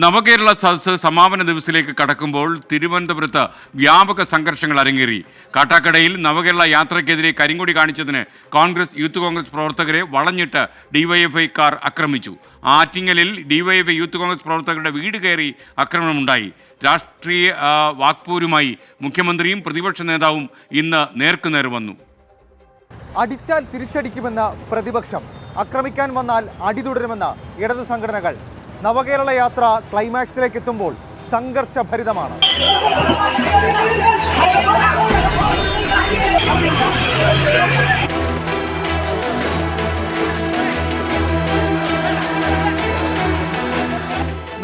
നവകേരള സദസ്സ് സമാപന ദിവസത്തിലേക്ക് കടക്കുമ്പോൾ തിരുവനന്തപുരത്ത് വ്യാപക സംഘർഷങ്ങൾ അരങ്ങേറി. കാട്ടാക്കടയിൽ നവകേരള യാത്രയ്ക്കെതിരെ കരിങ്കൊടി കാണിച്ചതിന് യൂത്ത് കോൺഗ്രസ് പ്രവർത്തകരെ വളഞ്ഞിട്ട് ഡിവൈഎഫ്ഐക്കാർ ആക്രമിച്ചു. ആറ്റിങ്ങലിൽ ഡിവൈഎഫ്ഐ യൂത്ത് കോൺഗ്രസ് പ്രവർത്തകരുടെ വീട് കയറി ആക്രമണമുണ്ടായി. രാഷ്ട്രീയ വാക്പോരുമായി മുഖ്യമന്ത്രിയും പ്രതിപക്ഷ നേതാവും ഇന്ന് നേർക്കുനേർ വന്നു. അടിച്ചാൽ തിരിച്ചടിക്കുമെന്ന പ്രതിപക്ഷം, ആക്രമിക്കാൻ വന്നാൽ അടി തുടരുമെന്ന ഇടത് സംഘടനകൾ. നവകേരള യാത്ര ക്ലൈമാക്സിലേക്ക് എത്തുമ്പോൾ സംഘർഷഭരിതമാണ്.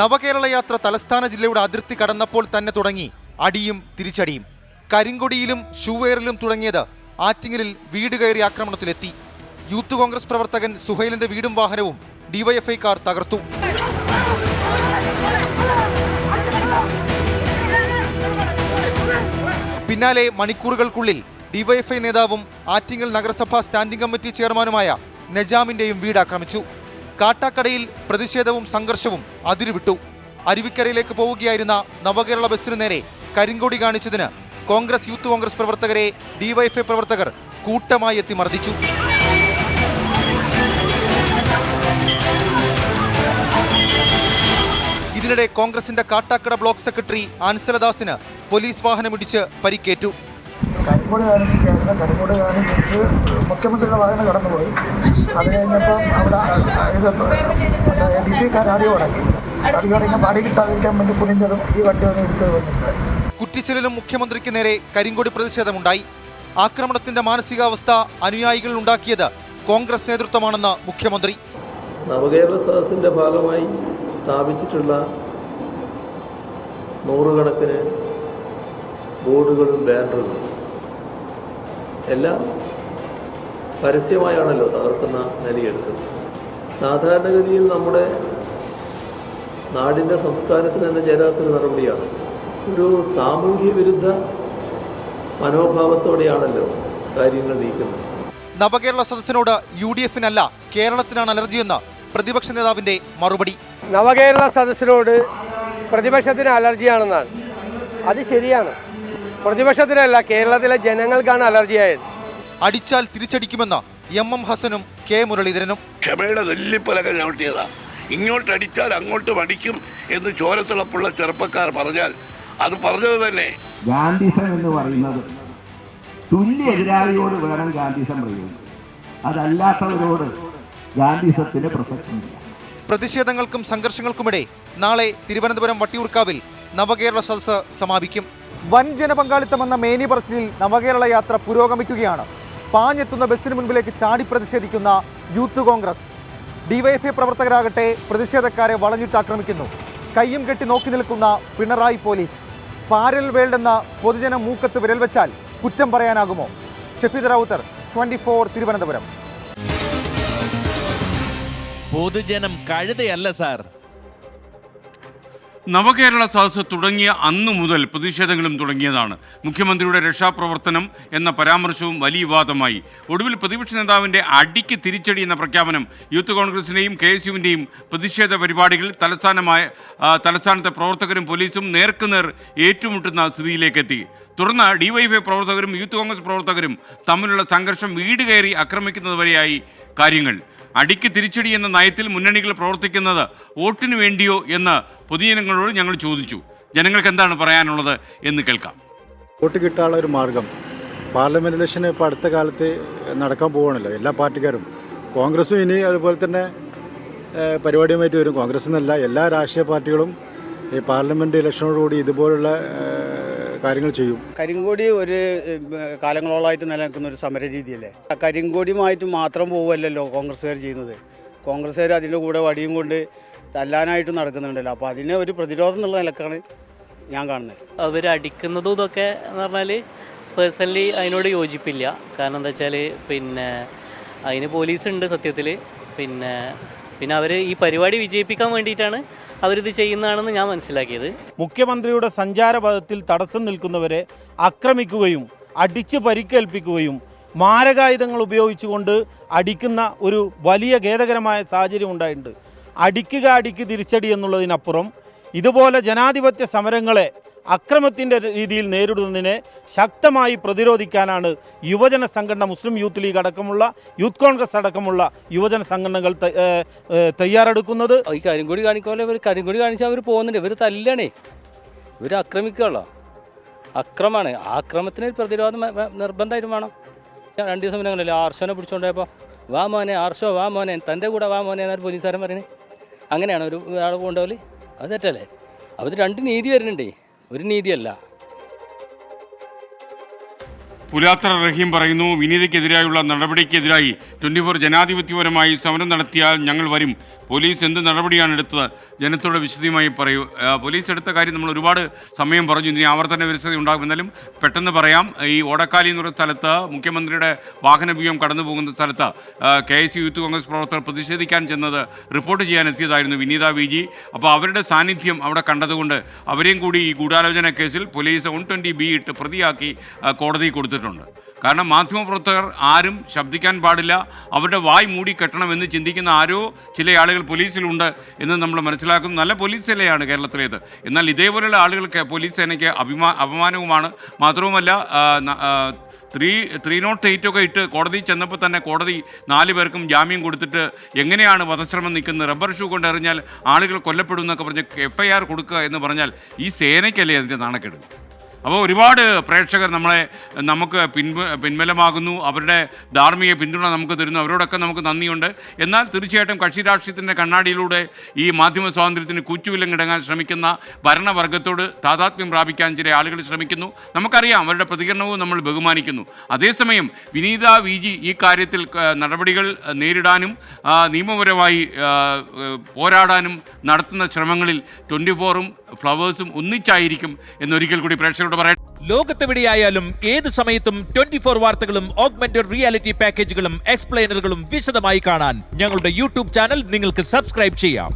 നവകേരള യാത്ര തലസ്ഥാന ജില്ലയുടെ അതിർത്തി കടന്നപ്പോൾ തന്നെ തുടങ്ങി അടിയും തിരിച്ചടിയും. കരിങ്കൊടിയിലും ഷൂവെയറിലും തുടങ്ങിയത് ആറ്റിങ്ങലിൽ വീട് കയറി ആക്രമണത്തിലെത്തി. യൂത്ത് കോൺഗ്രസ് പ്രവർത്തകൻ സുഹൈലിന്റെ വീടും വാഹനവും ഡിവൈഎഫ്ഐക്കാർ തകർത്തു. പിന്നാലെ മണിക്കൂറുകൾക്കുള്ളിൽ ഡിവൈഎഫ്ഐ നേതാവും ആറ്റിങ്ങൽ നഗരസഭാ സ്റ്റാൻഡിംഗ് കമ്മിറ്റി ചെയർമാനുമായ നജാമിന്റെയും വീട് ആക്രമിച്ചു. കാട്ടാക്കടയിൽ പ്രതിഷേധവും സംഘർഷവും അതിരുവിട്ടു. അരുവിക്കരയിലേക്ക് പോവുകയായിരുന്ന നവകേരള ബസ്സിനു നേരെ കരിങ്കൊടി കാണിച്ചതിന് യൂത്ത് കോൺഗ്രസ് പ്രവർത്തകരെ ഡിവൈഎഫ്ഐ പ്രവർത്തകർ കൂട്ടമായി എത്തി മർദ്ദിച്ചു. ഇതിനിടെ കോൺഗ്രസിന്റെ കാട്ടാക്കട ബ്ലോക്ക് സെക്രട്ടറി ആൻസലദാസിന് പോലീസ് വാഹനമിടിച്ച് പരിക്കേറ്റു. കരിങ്കൊടി കാണിച്ച് മുഖ്യമന്ത്രിയുടെ വാഹനം കടന്നുപോയി. അത് കഴിഞ്ഞപ്പം അവിടെ ഡിഫിക്കാർ അടി തുടങ്ങി പാടി കിട്ടാതിരിക്കാൻ വേണ്ടി കുനിഞ്ഞതും ഈ വണ്ടി ഒന്ന് ഇടിച്ചത് വന്നിച്ച്. കുറ്റിച്ചലിലും മുഖ്യമന്ത്രിക്ക് നേരെ കരിങ്കൊടി പ്രതിഷേധമുണ്ടായി. ആക്രമണത്തിന്റെ മാനസികാവസ്ഥ അനുയായികൾ ഉണ്ടാക്കിയത് കോൺഗ്രസ് നേതൃത്വമാണെന്ന് മുഖ്യമന്ത്രി. നവകേരള സദസ്സിന്റെ ഭാഗമായി സ്ഥാപിച്ചിട്ടുള്ള നൂറുകണക്കിന് ബോർഡുകളും ബാനറുകളും എല്ലാം പരസ്യമായാണല്ലോ തകർക്കുന്ന നിലയെടുക്കുന്നത്. സാധാരണഗതിയിൽ നമ്മുടെ നാടിൻ്റെ സംസ്കാരത്തിന് തന്നെ ചേരാത്തൊരു നടപടിയാണ്. ഒരു സാമൂഹ്യ വിരുദ്ധ മനോഭാവത്തോടെയാണല്ലോ കാര്യങ്ങൾ നീക്കുന്നത്. നവകേരള സദസ്സിനോട് UDF-നല്ല കേരളത്തിനാണ് അലർജിയെന്ന് പ്രതിപക്ഷ നേതാവിന്റെ മറുപടി. നവകേരള സദസ്സിനോട് പ്രതിപക്ഷത്തിന് അലർജിയാണെന്നാണ്. അത് ശരിയാണ്. പ്രതിപക്ഷത്തിനല്ല, കേരളത്തിലെ ജനങ്ങൾക്കാണ് അലർജിയായത്. അടിച്ചാൽ തിരിച്ചടിക്കുമെന്ന് MM ഹസനും K മുരളീധരനും. ക്ഷമയുടെ നെല്ലിപ്പലക ചവിട്ടിയതാ. ഇങ്ങോട്ട് അടിച്ചാൽ അങ്ങോട്ട് അടിക്കും എന്ന് ചോരത്തിളപ്പുള്ള ചെറുപ്പക്കാർ പറഞ്ഞാൽ അത് പറഞ്ഞത് തന്നെ. ഗാന്ധിസം എന്ന് പറയുന്നത് തുല്യ എതിരാളിയോട് വേണം ഗാന്ധിസം പ്രയോഗിക്കും. അതല്ലാത്തവരോട് ഗാന്ധിസത്തിന് പ്രസക്തിയില്ല. പ്രതിഷേധങ്ങൾക്കും സംഘർഷങ്ങൾക്കുമിടെ നാളെ തിരുവനന്തപുരം വട്ടിയൂർക്കാവിൽ നവകേരള സദസ്സ് സമാപിക്കും. വൻ ജനപങ്കാളിത്തമെന്ന മേനി പറച്ചിലിൽ നവകേരള യാത്ര പുരോഗമിക്കുകയാണ്. പാഞ്ഞെത്തുന്ന ബസ്സിന് മുൻപിലേക്ക് ചാടി പ്രതിഷേധിക്കുന്ന യൂത്ത് കോൺഗ്രസ്. ഡിവൈഎഫ്ഐ പ്രവർത്തകരാകട്ടെ പ്രതിഷേധക്കാരെ വളഞ്ഞിട്ട് ആക്രമിക്കുന്നു. കയ്യും കെട്ടി നോക്കി നിൽക്കുന്ന പിണറായി പോലീസ്. പാരൽ വേൾഡ് എന്ന പൊതുജനം മൂക്കത്ത് വിരൽ വെച്ചാൽ കുറ്റം പറയാനാകുമോ? ഷഫീദ് റൌത്തർ, 24 തിരുവനന്തപുരം. പൊതുജനം കഴുതയല്ല സാർ. നവകേരള സദസ്സ് തുടങ്ങിയ അന്നു മുതൽ പ്രതിഷേധങ്ങളും തുടങ്ങിയതാണ്. മുഖ്യമന്ത്രിയുടെ രക്ഷാപ്രവർത്തനം എന്ന പരാമർശവും വലിയ വിവാദമായി. ഒടുവിൽ പ്രതിപക്ഷ നേതാവിൻ്റെ അടിക്ക് തിരിച്ചടി എന്ന പ്രഖ്യാപനം യൂത്ത് കോൺഗ്രസിൻ്റെയും KSUവിൻ്റെയും പ്രതിഷേധ പരിപാടികളിൽ തലസ്ഥാനത്തെ പ്രവർത്തകരും പോലീസും നേർക്കുനേർ ഏറ്റുമുട്ടുന്ന സ്ഥിതിയിലേക്കെത്തി. തുടർന്ന് ഡിവൈഎഫ്ഐ പ്രവർത്തകരും യൂത്ത് കോൺഗ്രസ് പ്രവർത്തകരും തമ്മിലുള്ള സംഘർഷം വീട് കയറി ആക്രമിക്കുന്നതുവരെയായി കാര്യങ്ങൾ. അടിക്ക് തിരിച്ചടി എന്ന നയത്തിൽ മുന്നണികൾ പ്രവർത്തിക്കുന്നത് വോട്ടിന് വേണ്ടിയോ എന്ന് പൊതുജനങ്ങളോട് ഞങ്ങൾ ചോദിച്ചു. ജനങ്ങൾക്ക് എന്താണ് പറയാനുള്ളത് എന്ന് കേൾക്കാം. വോട്ട് കിട്ടാനുള്ള ഒരു മാർഗം പാർലമെൻറ്റ് ഇലക്ഷൻ ഇപ്പോൾ അടുത്ത കാലത്ത് നടക്കാൻ പോവുകയാണല്ലോ. എല്ലാ പാർട്ടിക്കാരും കോൺഗ്രസും ഇനി അതുപോലെ തന്നെ പരിപാടിയുമായിട്ട് വരും. കോൺഗ്രസ് എന്നല്ല, എല്ലാ രാഷ്ട്രീയ പാർട്ടികളും ഈ പാർലമെൻറ്റ് ഇലക്ഷനോടുകൂടി ഇതുപോലുള്ള കാര്യങ്ങൾ ചെയ്യും. കരിങ്കൊടി ഒരു കാലങ്ങളോളമായിട്ട് നിലനിൽക്കുന്ന ഒരു സമര രീതിയല്ലേ. കരിങ്കൊടിയുമായിട്ട് മാത്രം പോവുമല്ലോ കോൺഗ്രസ്സുകാർ ചെയ്യുന്നത്. കോൺഗ്രസ്സുകാർ അതിൻ്റെ കൂടെ വടിയും കൊണ്ട് തല്ലാനായിട്ട് നടക്കുന്നുണ്ടല്ലോ. അപ്പോൾ അതിനെ ഒരു പ്രതിരോധം എന്നുള്ള നിലക്കാണ് ഞാൻ കാണുന്നത്. അവർ അടിക്കുന്നതും ഇതൊക്കെ എന്ന് പറഞ്ഞാൽ പേഴ്സണലി അതിനോട് യോജിപ്പില്ല. കാരണം എന്താ വെച്ചാൽ അതിന് പോലീസുണ്ട് സത്യത്തിൽ. പിന്നെ അവർ ഈ പരിപാടി വിജയിപ്പിക്കാൻ വേണ്ടിയിട്ടാണ് അവരിത് ചെയ്യുന്നതാണെന്ന് ഞാൻ മനസ്സിലാക്കിയത്. മുഖ്യമന്ത്രിയുടെ സഞ്ചാരപഥത്തിൽ തടസ്സം നിൽക്കുന്നവരെ ആക്രമിക്കുകയും അടിച്ച് പരിക്കേൽപ്പിക്കുകയും മാരകായുധങ്ങൾ ഉപയോഗിച്ചുകൊണ്ട് അടിക്കുന്ന ഒരു വലിയ ഖേദകരമായ സാഹചര്യം ഉണ്ടായിട്ടുണ്ട്. അടിക്ക് തിരിച്ചടി എന്നുള്ളതിനപ്പുറം ഇതുപോലെ ജനാധിപത്യ സമരങ്ങളെ അക്രമത്തിൻ്റെ രീതിയിൽ നേരിടുന്നതിനെ ശക്തമായി പ്രതിരോധിക്കാനാണ് യുവജന സംഘടന, മുസ്ലിം യൂത്ത് ലീഗ് അടക്കമുള്ള, യൂത്ത് കോൺഗ്രസ് അടക്കമുള്ള യുവജന സംഘടനകൾ തയ്യാറെടുക്കുന്നത്. ഈ കരിങ്കൊടി കാണിക്കുമല്ലോ, ഇവർ കരിങ്കൊടി കാണിച്ചാൽ അവർ പോകുന്നുണ്ട്, ഇവർ തല്ലണേ, ഇവർ ആക്രമിക്കുകയുള്ളൂ. അക്രമമാണ്. ആക്രമത്തിന് പ്രതിരോധം നിർബന്ധമായിട്ടും വേണം. 2 ദിവസം മുന്നേ ആർഷോനെ പിടിച്ചുകൊണ്ടുപോയപ്പോൾ വാ മോനെ ആർഷോ, വാ മോനെ, തൻ്റെ കൂടെ വാ മോനെ എന്നാണ് പോലീസുകാരൻ പറയണേ. അങ്ങനെയാണ് ഒരു ആൾ കൊണ്ടുപോകല്? അത് തെറ്റല്ലേ? അവർ 2 നീതി വരുന്നുണ്ടേ, ഒരു നീതിയല്ല. പുലാത്ര റഹീം പറയുന്നു, വിനീതയ്ക്കെതിരായുള്ള നടപടിക്കെതിരായി 24 ജനാധിപത്യപരമായി സമരം നടത്തിയാൽ ഞങ്ങൾ വരും. പോലീസ് എന്ത് നടപടിയാണ് എടുത്തത്? ജനത്തോട് വിശദമായി പറയൂ. പോലീസ് എടുത്ത കാര്യം നമ്മൾ ഒരുപാട് സമയം പറഞ്ഞു, ഇനി ആവർത്തന വിരസത ഉണ്ടാകും. എന്നാലും പെട്ടെന്ന് പറയാം. ഈ ഓടക്കാലി എന്ന് പറയുന്ന സ്ഥലത്ത് മുഖ്യമന്ത്രിയുടെ വാഹനവ്യൂഹം കടന്നു പോകുന്ന സ്ഥലത്ത് KSU യൂത്ത് കോൺഗ്രസ് പ്രവർത്തകർ പ്രതിഷേധിക്കാൻ ചെന്നത് റിപ്പോർട്ട് ചെയ്യാൻ എത്തിയതായിരുന്നു വിനീത VG. അപ്പോൾ അവരുടെ സാന്നിധ്യം അവിടെ കണ്ടതുകൊണ്ട് അവരെയും കൂടി ഈ ഗൂഢാലോചന കേസിൽ പോലീസ് 120B ഇട്ട് പ്രതിയാക്കി കോടതിയിൽ കൊടുത്തിട്ടുണ്ട്. കാരണം മാധ്യമപ്രവർത്തകർ ആരും ശബ്ദിക്കാൻ പാടില്ല, അവരുടെ വായ് മൂടി കെട്ടണമെന്ന് ചിന്തിക്കുന്ന ആരോ ചില ആളുകൾ പോലീസിലുണ്ട് എന്ന് നമ്മൾ മനസ്സിലാക്കുന്നു. നല്ല പോലീസ് സേനയാണ് കേരളത്തിലേത്. എന്നാൽ ഇതേപോലെയുള്ള ആളുകൾക്ക് പോലീസ് സേനയ്ക്ക് അപമാനവുമാണ്. മാത്രവുമല്ല 308 ഒക്കെ ഇട്ട് കോടതി ചെന്നപ്പോൾ തന്നെ കോടതി 4 പേർക്കും ജാമ്യം കൊടുത്തിട്ട് എങ്ങനെയാണ് വധശ്രമം നിൽക്കുന്നത്, റബ്ബർ ഷൂ കൊണ്ട് എറിഞ്ഞാൽ ആളുകൾ കൊല്ലപ്പെടും എന്നൊക്കെ പറഞ്ഞ് FIR കൊടുക്കുക എന്ന് പറഞ്ഞാൽ ഈ സേനയ്ക്കല്ലേ അതിൻ്റെ നാണക്കേട്? അപ്പോൾ ഒരുപാട് പ്രേക്ഷകർ നമുക്ക് പിൻബലമാകുന്നു, അവരുടെ ധാർമ്മിക പിന്തുണ നമുക്ക് തരുന്നു, അവരോടൊക്കെ നമുക്ക് നന്ദിയുണ്ട്. എന്നാൽ തീർച്ചയായിട്ടും കക്ഷി രാഷ്ട്രീയത്തിൻ്റെ കണ്ണാടിയിലൂടെ ഈ മാധ്യമ സ്വാതന്ത്ര്യത്തിന് കൂച്ചുവിലങ്ങിടങ്ങാൻ ശ്രമിക്കുന്ന ഭരണവർഗത്തോട് താതാത്മ്യം പ്രാപിക്കാൻ ചില ആളുകൾ ശ്രമിക്കുന്നു. നമുക്കറിയാം, അവരുടെ പ്രതികരണവും നമ്മൾ ബഹുമാനിക്കുന്നു. അതേസമയം വിനീത VG ഈ കാര്യത്തിൽ നടപടികൾ നേരിടാനും നിയമപരമായി പോരാടാനും നടത്തുന്ന ശ്രമങ്ങളിൽ 24ഉം ഫ്ലവേഴ്സും ഒന്നിച്ചായിരിക്കും എന്നൊരിക്കൽ കൂടി പ്രേക്ഷകരോട് പറയാം. ലോകത്തെവിടെയായാലും ഏത് സമയത്തും 24 വാർത്തകളും ഓഗ്മെന്റഡ് റിയാലിറ്റി പാക്കേജുകളും എക്സ്പ്ലെയിനറുകളും വിശദമായി കാണാൻ ഞങ്ങളുടെ YouTube ചാനൽ നിങ്ങൾക്ക് സബ്സ്ക്രൈബ് ചെയ്യാം.